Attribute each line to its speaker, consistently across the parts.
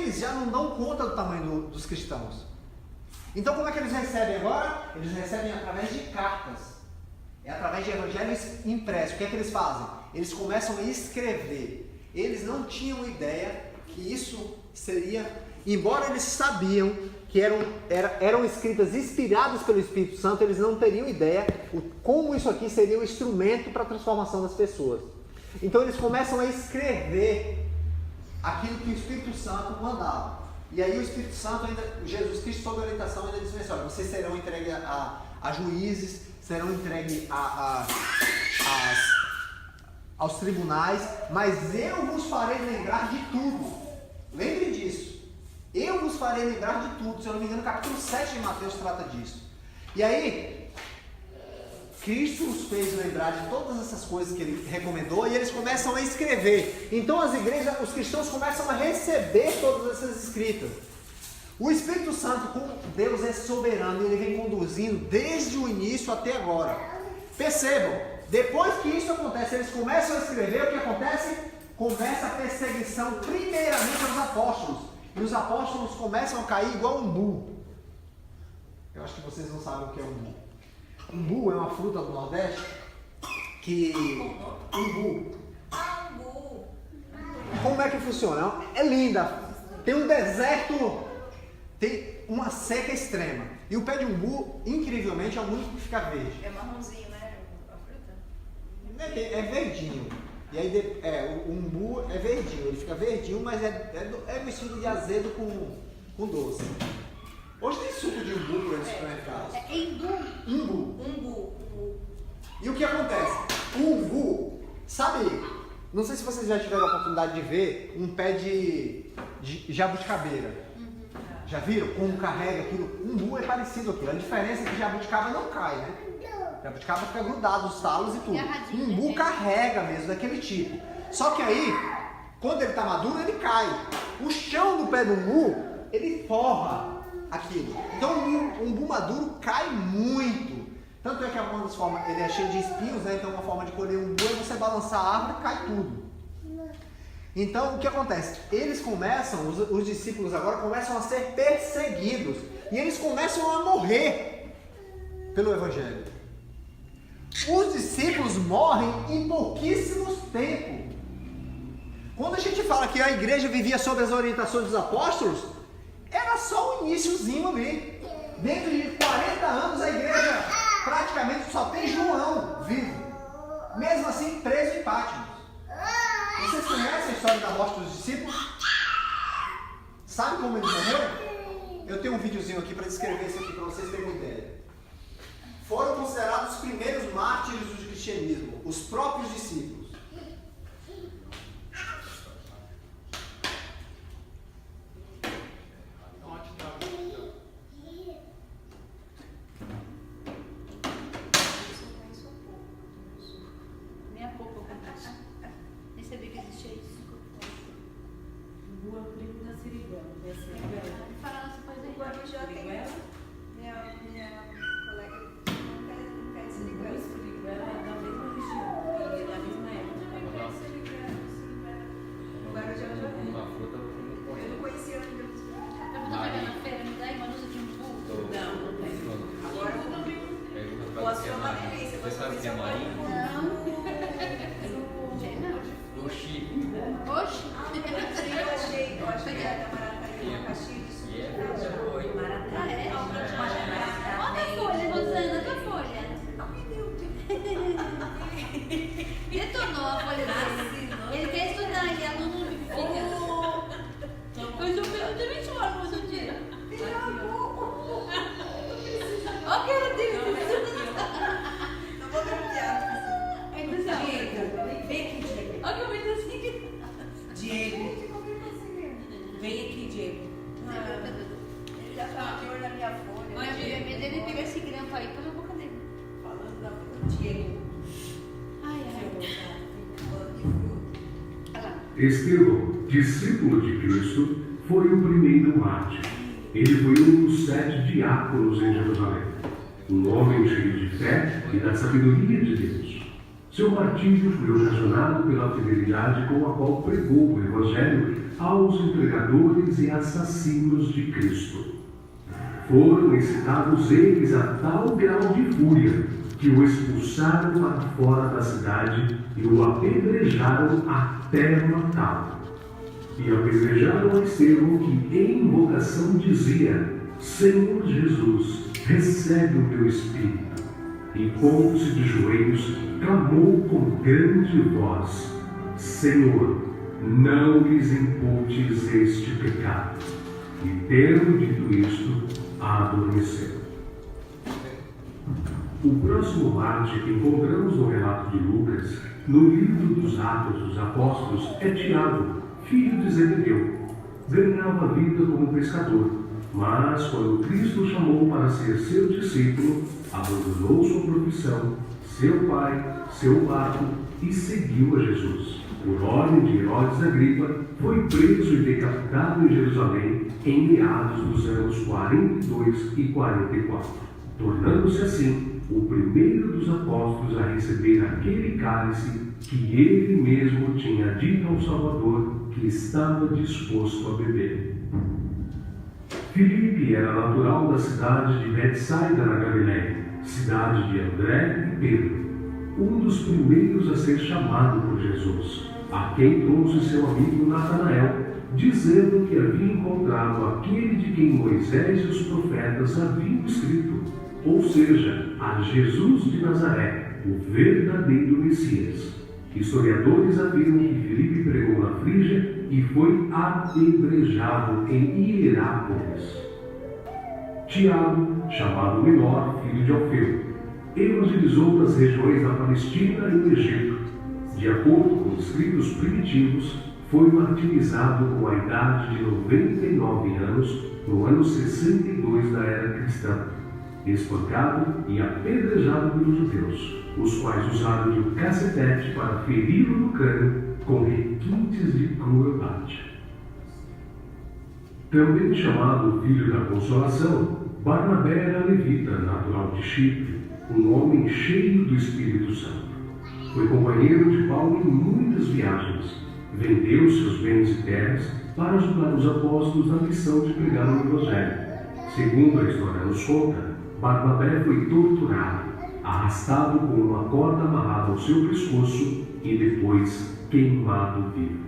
Speaker 1: eles já não dão conta do tamanho dos cristãos. Então como é que eles recebem agora? Eles recebem através de cartas. É através de evangelhos impressos. O que é que eles fazem? Eles começam a escrever. Eles não tinham ideia que isso seria, embora eles sabiam que eram escritas inspiradas pelo Espírito Santo, eles não teriam ideia como isso aqui seria um instrumento para a transformação das pessoas. Então eles começam a escrever aquilo que o Espírito Santo mandava. E aí o Espírito Santo, Jesus Cristo, sob orientação, ainda diz assim: olha, vocês serão entregues a juízes, serão entregues aos tribunais, mas eu vos farei lembrar de tudo. Lembre disso. Eu vos farei lembrar de tudo. Se eu não me engano, capítulo 7 de Mateus trata disso. E aí, Cristo os fez lembrar de todas essas coisas que ele recomendou e eles começam a escrever. Então as igrejas, os cristãos começam a receber todas essas escritas. O Espírito Santo, como Deus é soberano, ele vem conduzindo desde o início até agora. Percebam, depois que isso acontece, eles começam a escrever, o que acontece? Começa a perseguição primeiramente aos apóstolos. E os apóstolos começam a cair igual umbu. Eu acho que vocês não sabem o que é umbu. Umbu é uma fruta do Nordeste que... Umbu. Como é que funciona? É linda. Tem um deserto, tem uma seca extrema. E o pé de umbu, incrivelmente, é o único que fica verde.
Speaker 2: É marronzinho, né? A fruta?
Speaker 1: É verdinho. E aí o umbu é verdinho, ele fica verdinho, mas é vestido de azedo com doce. Hoje tem suco de umbu por aí nos supermercados.
Speaker 2: É umbu.
Speaker 1: E o que acontece? O umbu, sabe, não sei se vocês já tiveram a oportunidade de ver um pé de jabuticabeira. Já viram como carrega aquilo? Umbu é parecido aquilo. A diferença é que jabuticaba não cai, né? Jabuticaba fica grudado, os talos e tudo. Umbu carrega mesmo, daquele tipo. Só que aí, quando ele está maduro, ele cai. O chão do pé do umbu, ele forra aquilo. Então o umbu maduro cai muito. Tanto é que uma das formas, ele é cheio de espinhos, né? Então uma forma de colher umbu é você balançar a árvore e cai tudo. Então o que acontece? Eles começam, os discípulos agora começam a ser perseguidos. E eles começam a morrer pelo Evangelho. Os discípulos morrem em pouquíssimos tempos. Quando a gente fala que a igreja vivia sob as orientações dos apóstolos, era só o iniciozinho ali. Dentro de 40 anos a igreja praticamente só tem João vivo. Mesmo assim preso em Patmos. Vocês conhecem a história da morte dos discípulos? Sabe como eles morreram? Eu tenho um videozinho aqui para descrever isso aqui para vocês terem uma ideia. Foram considerados os primeiros mártires do cristianismo, os próprios discípulos.
Speaker 3: Estevão, discípulo de Cristo, foi o primeiro mártir. Ele foi um dos 7 diáconos em Jerusalém. Um homem cheio de fé e da sabedoria de Deus. Seu martírio foi ocasionado pela fidelidade com a qual pregou o Evangelho aos entregadores e assassinos de Cristo. Foram excitados eles a tal grau de fúria que o expulsaram para fora da cidade e o apedrejaram até matá-lo. E apedrejaram a Estevão, que em invocação dizia: Senhor Jesus, recebe o meu espírito. E pondo-se de joelhos, clamou com grande voz: Senhor, não lhes imputes este pecado. E tendo dito isto, adormeceu. O próximo mártir que encontramos no relato de Lucas, no livro dos Atos dos Apóstolos, é Tiago, filho de Zebedeu. Ganhava vida como pescador, mas quando Cristo o chamou para ser seu discípulo, abandonou sua profissão, seu pai, seu barco e seguiu a Jesus. Por ordem de Herodes Agripa, foi preso e decapitado em Jerusalém em meados dos anos 42 e 44, tornando-se assim o primeiro dos apóstolos a receber aquele cálice que ele mesmo tinha dito ao Salvador que estava disposto a beber. Filipe era natural da cidade de Betsaida, na Galiléia, cidade de André e Pedro, um dos primeiros a ser chamado por Jesus, a quem trouxe seu amigo Natanael, dizendo que havia encontrado aquele de quem Moisés e os profetas haviam escrito, ou seja, a Jesus de Nazaré, o verdadeiro Messias. Historiadores afirmam que Filipe pregou na Frígia e foi apedrejado em Hierápolis. Tiago, chamado menor, filho de Alfeu, evangelizou nas regiões da Palestina e do Egito. De acordo com escritos primitivos, foi martirizado com a idade de 99 anos no ano 62 da era cristã, espancado e apedrejado pelos judeus, os quais usaram de um cacetete para feri-lo no crânio com requintes de crueldade. Também chamado Filho da Consolação, Barnabé era levita, natural de Chipre, um homem cheio do Espírito Santo. Foi companheiro de Paulo em muitas viagens, vendeu seus bens e terras para ajudar os apóstolos na missão de pregar o Evangelho. Segundo a história nos conta, Barnabé foi torturado, arrastado com uma corda amarrada ao seu pescoço e depois queimado vivo.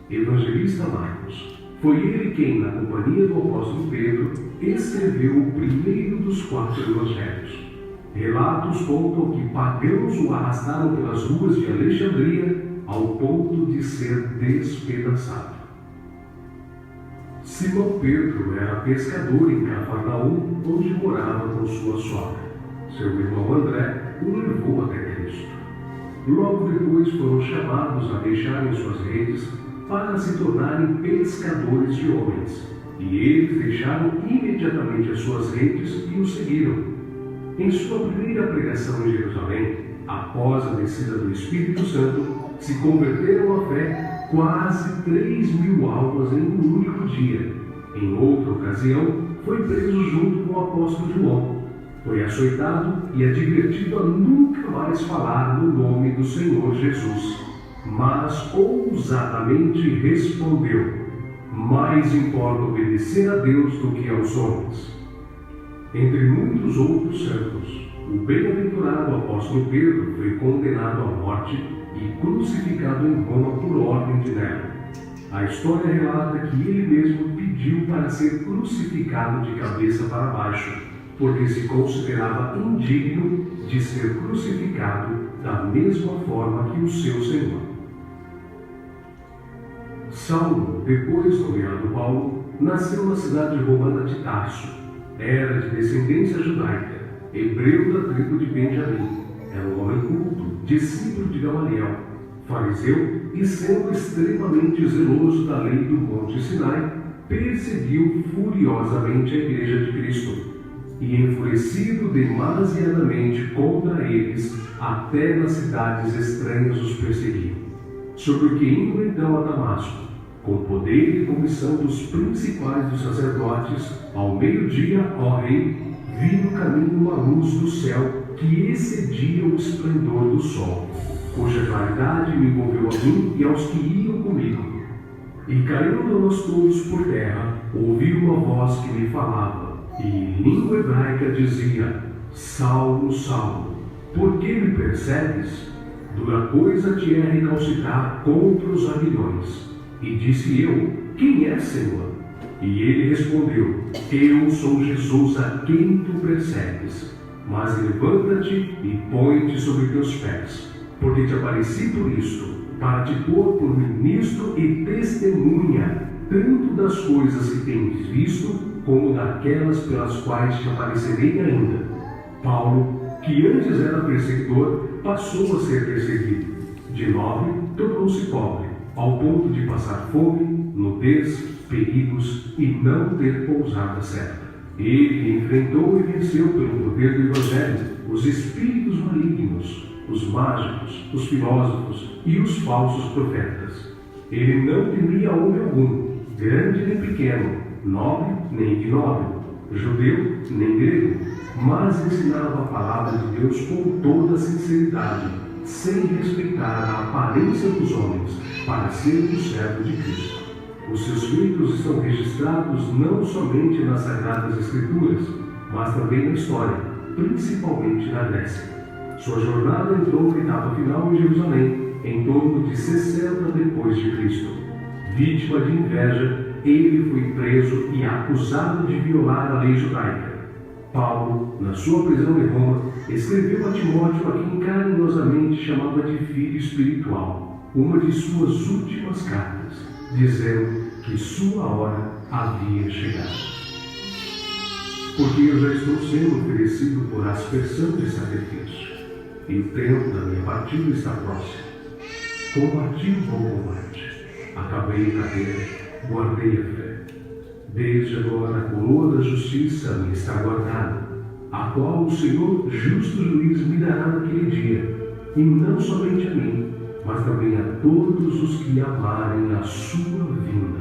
Speaker 3: Evangelista Marcos. Foi ele quem, na companhia do apóstolo Pedro, escreveu o primeiro dos 4 evangelhos. Relatos contam que pagãos o arrastaram pelas ruas de Alexandria ao ponto de ser despedaçado. Simão Pedro era pescador em Cafarnaum, onde morava com sua sogra. Seu irmão André o levou até Cristo. Logo depois foram chamados a deixarem suas redes para se tornarem pescadores de homens. E eles deixaram imediatamente as suas redes e o seguiram. Em sua primeira pregação em Jerusalém, após a descida do Espírito Santo, se converteram à fé quase 3.000 almas em um único dia. Em outra ocasião, foi preso junto com o apóstolo João. Foi açoitado e advertido a nunca mais falar no nome do Senhor Jesus. Mas ousadamente respondeu: mais importa obedecer a Deus do que aos homens. Entre muitos outros santos, o bem-aventurado apóstolo Pedro foi condenado à morte e crucificado em Roma por ordem de Nero. A história relata que ele mesmo pediu para ser crucificado de cabeça para baixo, porque se considerava indigno de ser crucificado da mesma forma que o seu Senhor. Saulo, depois nomeado Paulo, nasceu na cidade romana de Tarso. Era de descendência judaica, hebreu da tribo de Benjamim. Era um homem culto, discípulo de Gamaliel, fariseu e, sendo extremamente zeloso da lei do Monte Sinai, perseguiu furiosamente a Igreja de Cristo e, enfurecido demasiadamente contra eles, até nas cidades estranhas os perseguiu. Sobre o que indo então a Damasco, com poder e comissão dos principais dos sacerdotes, ao meio-dia, ó rei, vi no caminho uma luz do céu, que excedia o esplendor do sol, cuja claridade me envolveu a mim e aos que iam comigo. E caindo nós todos por terra, ouvi uma voz que me falava, e em língua hebraica dizia: Saulo, Saulo, por que me persegues? Dura coisa te é recalcitrar contra os aguilhões. E disse eu: Quem é, Senhor? E ele respondeu: Eu sou Jesus a quem tu persegues. Mas levanta-te e põe-te sobre teus pés, porque te apareci por isto, para te pôr por ministro e testemunha, tanto das coisas que tens visto, como daquelas pelas quais te aparecerei ainda. Paulo, que antes era perseguidor, passou a ser perseguido. De nobre, tornou-se pobre, ao ponto de passar fome, nudez, perigos e não ter pousada certa. Ele enfrentou e venceu pelo poder do Evangelho os espíritos malignos, os mágicos, os filósofos e os falsos profetas. Ele não temia homem algum, grande nem pequeno, nobre nem ignóbil, judeu nem grego, mas ensinava a palavra de Deus com toda sinceridade, sem respeitar a aparência dos homens, para ser o servo de Cristo. Os seus feitos estão registrados não somente nas Sagradas Escrituras, mas também na história, principalmente na Grécia. Sua jornada entrou na etapa final em Jerusalém, em torno de 60 depois de Cristo. Vítima de inveja, ele foi preso e acusado de violar a lei judaica. Paulo, na sua prisão em Roma, escreveu a Timóteo, a quem carinhosamente chamava de filho espiritual, uma de suas últimas cartas, dizendo que sua hora havia chegado. Porque eu já estou sendo oferecido por aspersão de sacrifício, e o tempo da minha partida está próximo. Combati o bom combate, acabei a carreira, guardei a fé. Desde agora a coroa da justiça me está guardada, a qual o Senhor, justo juiz, me dará naquele dia, e não somente a mim, mas também a todos os que amarem a sua vinda.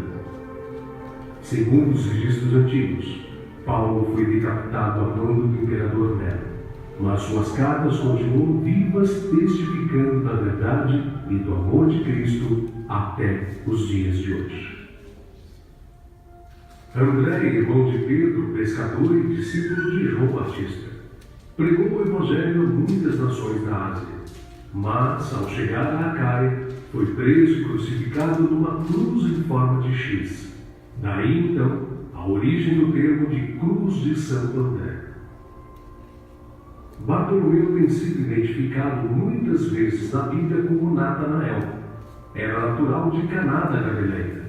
Speaker 3: Segundo os registros antigos, Paulo foi decapitado a mando do imperador Nero, mas suas cartas continuam vivas, testificando da verdade e do amor de Cristo até os dias de hoje. André, irmão de Pedro, pescador e discípulo de João Batista, pregou o Evangelho a muitas nações da Ásia, mas, ao chegar a Acaia, foi preso e crucificado numa cruz em forma de X. Daí, então, a origem do termo de Cruz de Santo André. Bartolomeu tem sido identificado muitas vezes na Bíblia como Natanael. Era natural de Caná da Galileia.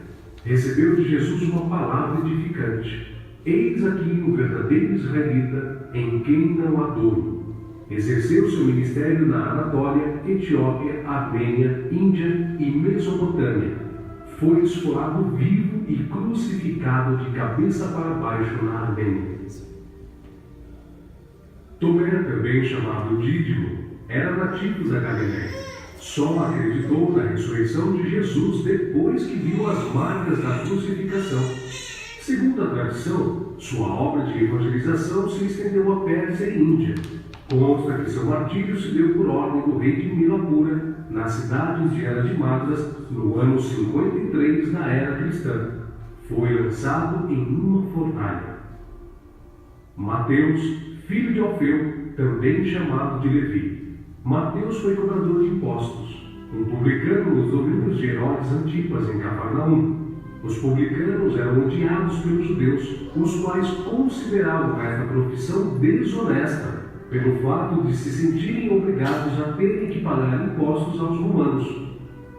Speaker 3: Recebeu de Jesus uma palavra edificante: Eis aqui um verdadeiro israelita, em quem não há dolo. Exerceu seu ministério na Anatólia, Etiópia, Armênia, Índia e Mesopotâmia. Foi esfolado vivo e crucificado de cabeça para baixo na Armênia. Tomé, também chamado Dídimo, era nativo da Galileia. Só acreditou na ressurreição de Jesus depois que viu as marcas da crucificação. Segundo a tradição, sua obra de evangelização se estendeu a Pérsia e Índia. Consta que seu martírio se deu por ordem do rei de Milapura, na cidade indiana de Madras, no ano 53 da era cristã. Foi lançado em uma fornalha. Mateus, filho de Alfeu, também chamado de Levi. Mateus foi cobrador de impostos, um publicano nos domínios de Herodes Antipas, em Cafarnaum. Os publicanos eram odiados pelos judeus, os quais consideravam esta profissão desonesta, pelo fato de se sentirem obrigados a terem que pagar impostos aos romanos.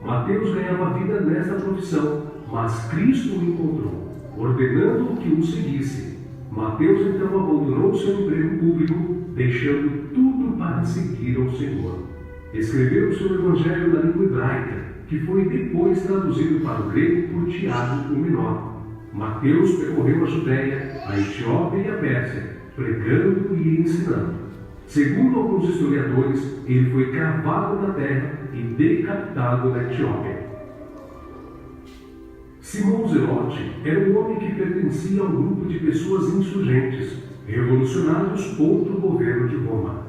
Speaker 3: Mateus ganhava vida nesta profissão, mas Cristo o encontrou, ordenando que o seguisse. Mateus então abandonou seu emprego público, deixando tudo para seguir ao Senhor. Escreveu seu evangelho na língua hebraica, que foi depois traduzido para o grego por Tiago o Menor. Mateus percorreu a Judéia, a Etiópia e a Pérsia, pregando e ensinando. Segundo alguns historiadores, ele foi cravado na terra e decapitado na Etiópia. Simão Zelote era um homem que pertencia a um grupo de pessoas insurgentes, revolucionários contra o governo de Roma.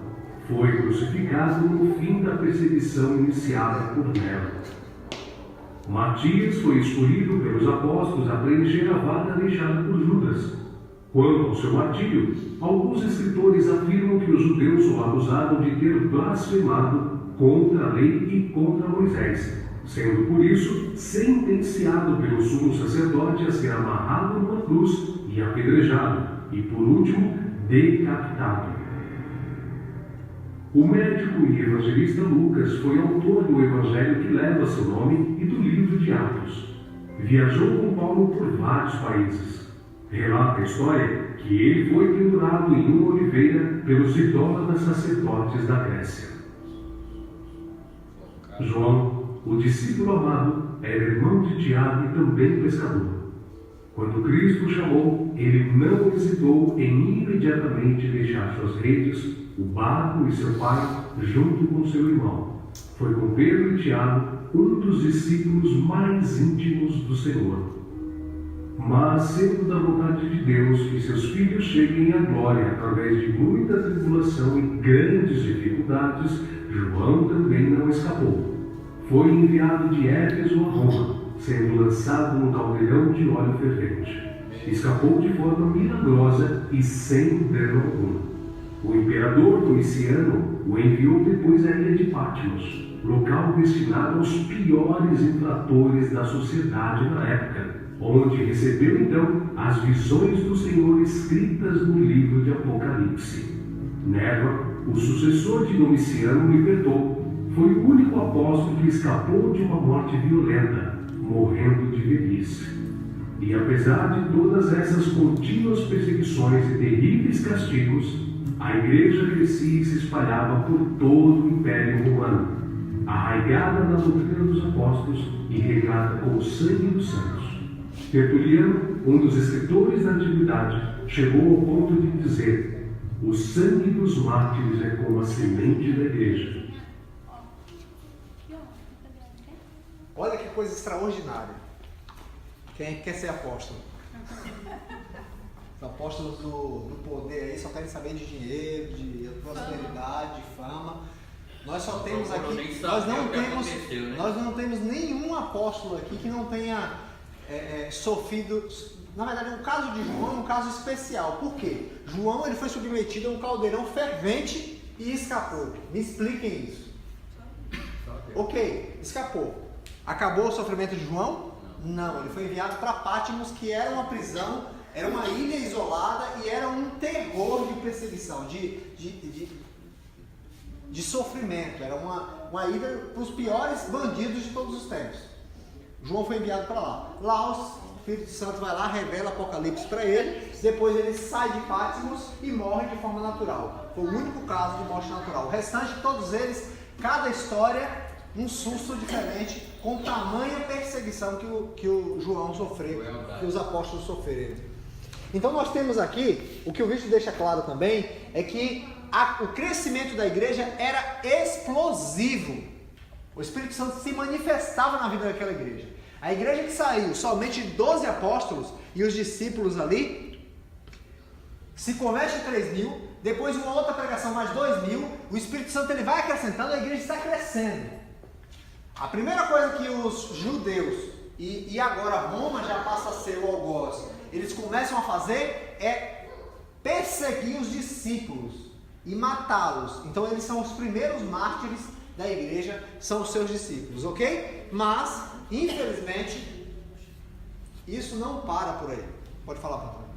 Speaker 3: foi crucificado no fim da perseguição iniciada por Nero. Matias foi escolhido pelos apóstolos a preencher a vaga deixada por Judas. Quanto ao seu martírio, alguns escritores afirmam que os judeus o acusaram de ter blasfemado contra a lei e contra Moisés, sendo por isso sentenciado pelo sumo sacerdote a ser amarrado numa cruz e apedrejado, e por último, decapitado. O médico e evangelista Lucas foi autor do evangelho que leva seu nome e do livro de Atos. Viajou com Paulo por vários países. Relata a história que ele foi pendurado em uma oliveira pelos idólatras sacerdotes da Grécia. João, o discípulo amado, era irmão de Tiago e também pescador. Quando Cristo o chamou, ele não hesitou em imediatamente deixar suas redes, o barco e seu pai, junto com seu irmão. Foi com Pedro e Tiago, um dos discípulos mais íntimos do Senhor. Mas, sendo da vontade de Deus que seus filhos cheguem à glória através de muita tribulação e grandes dificuldades, João também não escapou. Foi enviado de Éfeso a Roma, sendo lançado num caldeirão de óleo fervente. Escapou de forma milagrosa e sem dano algum. O imperador Domiciano o enviou depois à ilha de Patmos, local destinado aos piores infratores da sociedade na época, onde recebeu então as visões do Senhor escritas no livro de Apocalipse. Nerva, o sucessor de Domiciano, libertou. Foi o único apóstolo que escapou de uma morte violenta, morrendo de velhice. E apesar de todas essas contínuas perseguições e terríveis castigos, a igreja crescia e se espalhava por todo o Império Romano, arraigada na doutrina dos apóstolos e regada com o sangue dos santos. Tertuliano, um dos escritores da antiguidade, chegou ao ponto de dizer: o sangue dos mártires é como a semente da igreja.
Speaker 1: Olha que coisa extraordinária. Quem quer ser apóstolo? Os apóstolos do poder aí só querem saber de dinheiro, de prosperidade, de fama. Nós só temos aqui, nós não temos nenhum apóstolo aqui que não tenha sofrido. Na verdade, o caso de João é um caso especial. Por quê? João ele foi submetido a um caldeirão fervente e escapou. Me expliquem isso. Ok, escapou. Acabou o sofrimento de João? Não, ele foi enviado para Patmos, que era uma prisão, era uma ilha isolada e era um terror de perseguição, de sofrimento. Era uma ilha para os piores bandidos de todos os tempos. João foi enviado para lá. Lá o Espírito Santo vai lá, revela Apocalipse para ele, depois ele sai de Patmos e morre de forma natural. Foi o único caso de morte natural. O restante de todos eles, cada história, um susto diferente, com tamanha perseguição que o João sofreu, que os apóstolos sofreram. Então nós temos aqui, o que o vídeo deixa claro também, é que o crescimento da igreja era explosivo. O Espírito Santo se manifestava na vida daquela igreja. A igreja que saiu, somente 12 apóstolos e os discípulos ali, se converte 3.000, depois uma outra pregação mais 2.000, o Espírito Santo ele vai acrescentando, a igreja está crescendo. A primeira coisa que os judeus, e agora Roma já passa a ser o algoz, eles começam a fazer é perseguir os discípulos e matá-los. Então eles são os primeiros mártires da igreja, são os seus discípulos, ok? Mas, infelizmente, isso não para por aí. Pode falar, patrão.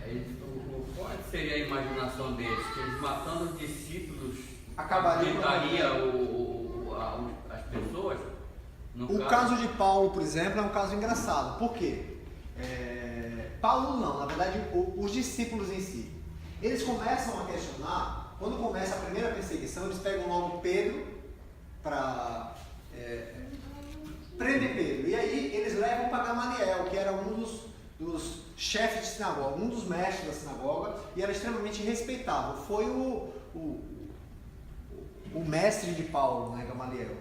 Speaker 4: Então, qual seria a imaginação deles? Que eles matando os discípulos
Speaker 1: acabariam
Speaker 4: as pessoas?
Speaker 1: O caso de Paulo, por exemplo, é um caso engraçado. Por quê? Paulo não, na verdade, os discípulos em si. Eles começam a questionar, quando começa a primeira perseguição, eles pegam logo Pedro para prender Pedro. E aí eles levam para Gamaliel, que era um dos chefes de sinagoga, um dos mestres da sinagoga, e era extremamente respeitável. Foi o mestre de Paulo, né, Gamaliel.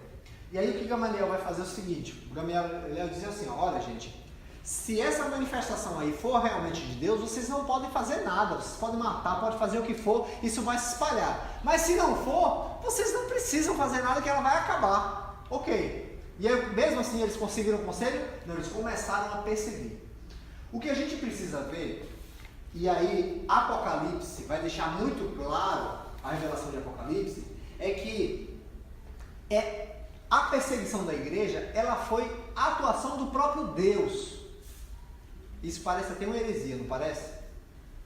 Speaker 1: E aí o que Gamaliel vai fazer é o seguinte: o Gamaliel diz assim: olha gente, se essa manifestação aí for realmente de Deus, vocês não podem fazer nada, vocês podem matar, podem fazer o que for, isso vai se espalhar. Mas se não for, vocês não precisam fazer nada que ela vai acabar. Ok. E aí, mesmo assim eles conseguiram o conselho? Não, eles começaram a perseguir. O que a gente precisa ver, e aí Apocalipse vai deixar muito claro, a revelação de Apocalipse, é que a perseguição da igreja, ela foi a atuação do próprio Deus. Isso parece até uma heresia, não parece?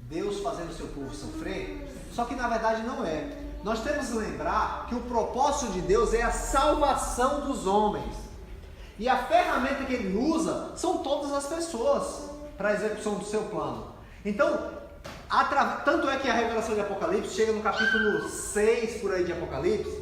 Speaker 1: Deus fazendo o seu povo sofrer, só que na verdade não é. Nós temos que lembrar que o propósito de Deus é a salvação dos homens. E a ferramenta que ele usa são todas as pessoas para a execução do seu plano. Então, tanto é que a revelação de Apocalipse chega no capítulo 6 por aí de Apocalipse,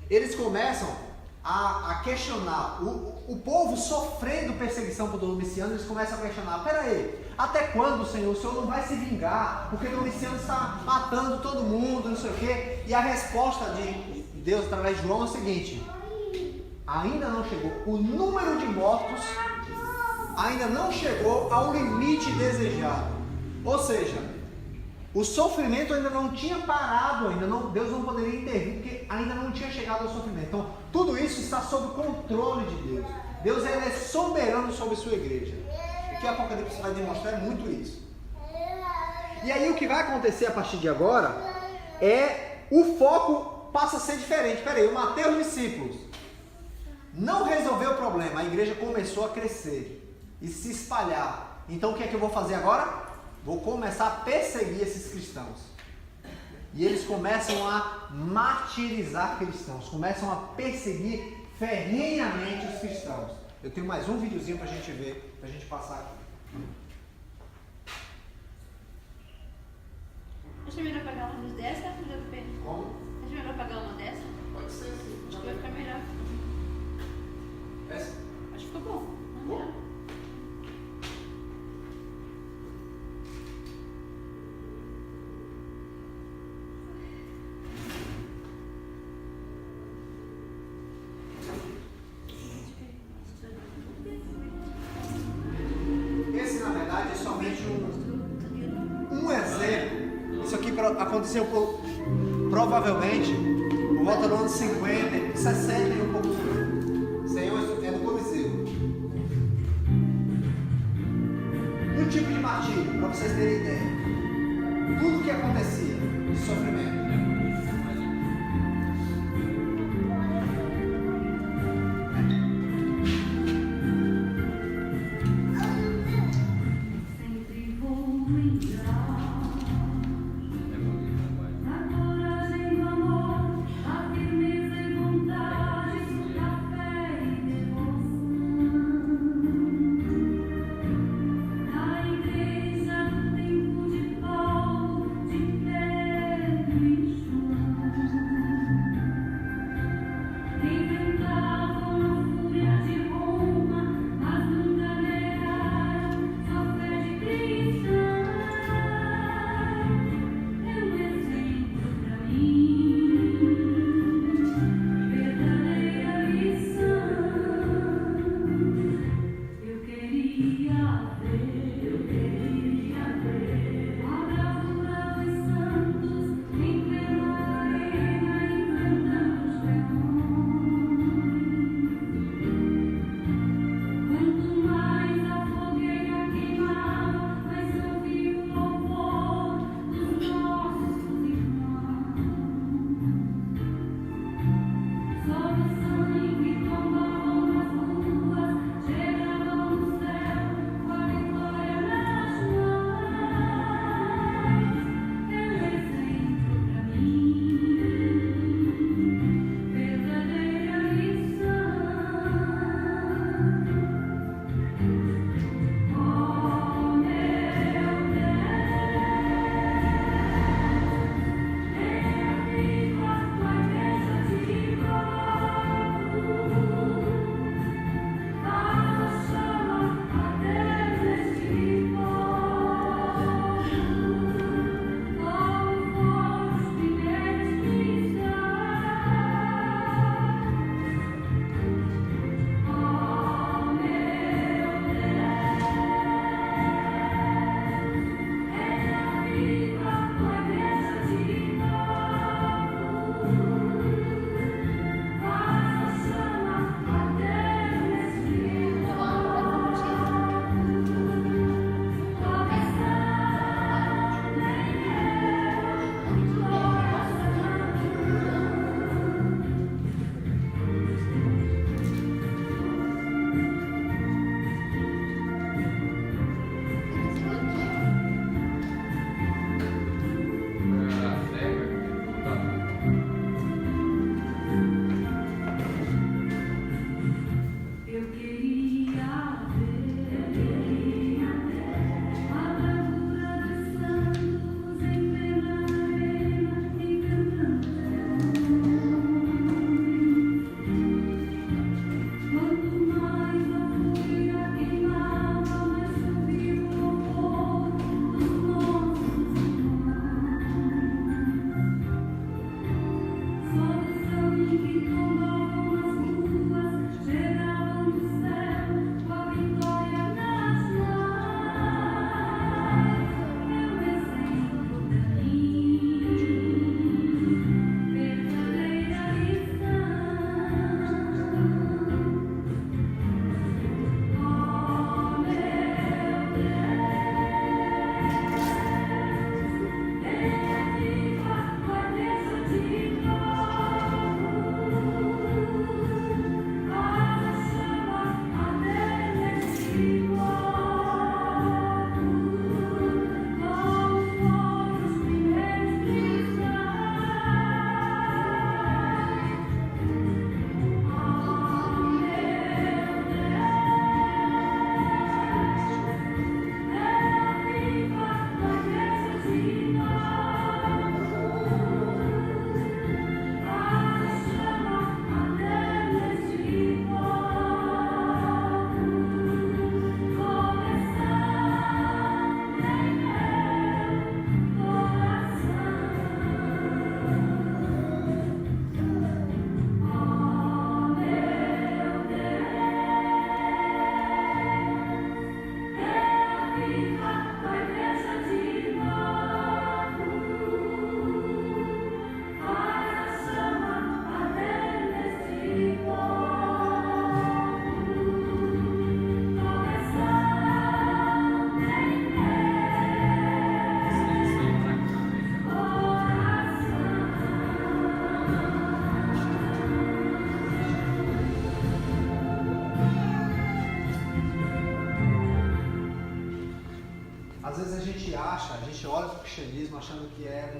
Speaker 1: eles começam a questionar, o povo sofrendo perseguição por Domiciano, eles começam a questionar, peraí, até quando, Senhor? O Senhor não vai se vingar, porque Domiciano está matando todo mundo, não sei o quê. E a resposta de Deus através de João é o seguinte: ainda não chegou, o número de mortos ainda não chegou ao limite desejado. Ou seja, o sofrimento ainda não tinha parado, Deus não poderia intervir, porque ainda não tinha chegado ao sofrimento. Então, tudo isso está sob o controle de Deus. Deus ele é soberano sobre sua igreja. O que Apocalipse vai demonstrar é muito isso. E aí o que vai acontecer a partir de agora é o foco passa a ser diferente. Peraí, eu matei os discípulos. Não resolveu o problema, a igreja começou a crescer e se espalhar. Então o que é que eu vou fazer agora? Vou começar a perseguir esses cristãos. E eles começam a martirizar cristãos, começam a perseguir ferrenhamente os cristãos. Eu tenho mais um videozinho pra gente ver, pra gente passar aqui.
Speaker 5: Acho melhor pagar uma dessa ou já depende?
Speaker 1: Como?
Speaker 5: Acho melhor pagar uma dessa?
Speaker 1: Pode ser sim.
Speaker 5: Acho que vai ficar melhor.
Speaker 1: Essa?
Speaker 5: Acho que ficou bom.
Speaker 1: Bom? Esse, na verdade, é somente um exemplo. Isso aqui aconteceu provavelmente por volta do ano 50, 60 e um pouco. Isso aí é do Coliseu. Um tipo de martírio, para vocês terem ideia. Tudo que acontecia de sofrimento. Às vezes a gente olha para o cristianismo achando que é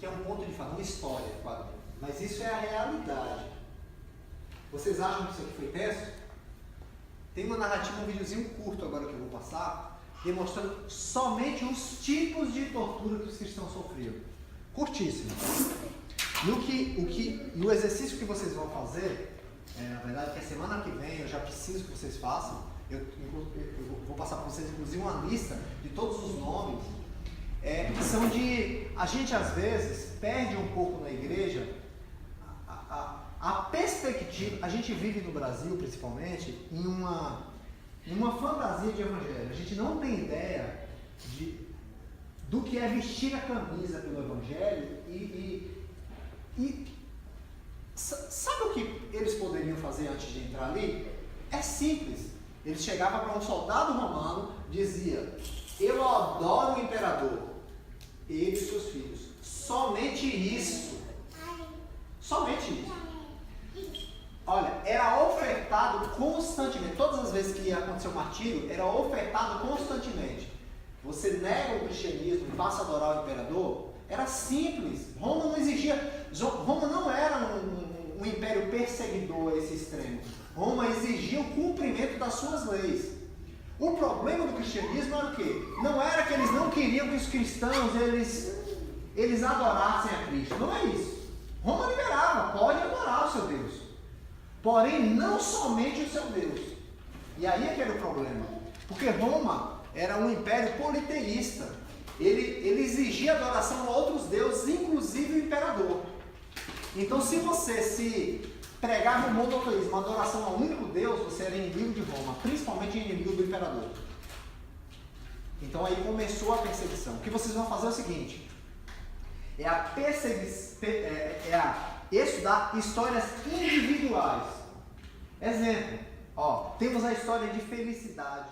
Speaker 1: um ponto de fato, uma história, mas isso é a realidade. Vocês acham que isso aqui foi texto? Tem uma narrativa, um videozinho curto agora que eu vou passar, demonstrando somente os tipos de tortura que os cristãos sofriam. Curtíssimo. No exercício que vocês vão fazer, na verdade que a semana que vem eu já preciso que vocês façam, eu vou passar para vocês inclusive uma lista de todos os nomes, que são de... A gente às vezes perde um pouco na igreja a perspectiva. A gente vive no Brasil principalmente em uma fantasia de evangelho. A gente não tem ideia do que é vestir a camisa pelo evangelho e sabe o que eles poderiam fazer antes de entrar ali? É simples. Ele chegava para um soldado romano, dizia: eu adoro o imperador, ele e seus filhos. Somente isso. Somente isso. Olha, era ofertado constantemente. Todas as vezes que ia acontecer o martírio, era ofertado constantemente. Você nega o cristianismo e passa a adorar o imperador? Era simples. Roma não exigia. Roma não era um império perseguidor a esse extremo. Roma exigia o cumprimento das suas leis. O problema do cristianismo era o quê? Não era que eles não queriam que os cristãos eles adorassem a Cristo. Não é isso. Roma liberava, pode adorar o seu Deus. Porém, não somente o seu Deus. E aí é que era o problema. Porque Roma era um império politeísta. Ele exigia adoração a outros deuses, inclusive o imperador. Então, se você pregava o monoteísmo, a adoração ao único Deus, você era inimigo de Roma, principalmente inimigo do imperador. Então aí começou a perseguição. O que vocês vão fazer é o seguinte: estudar histórias individuais. Exemplo, temos a história de Felicidade.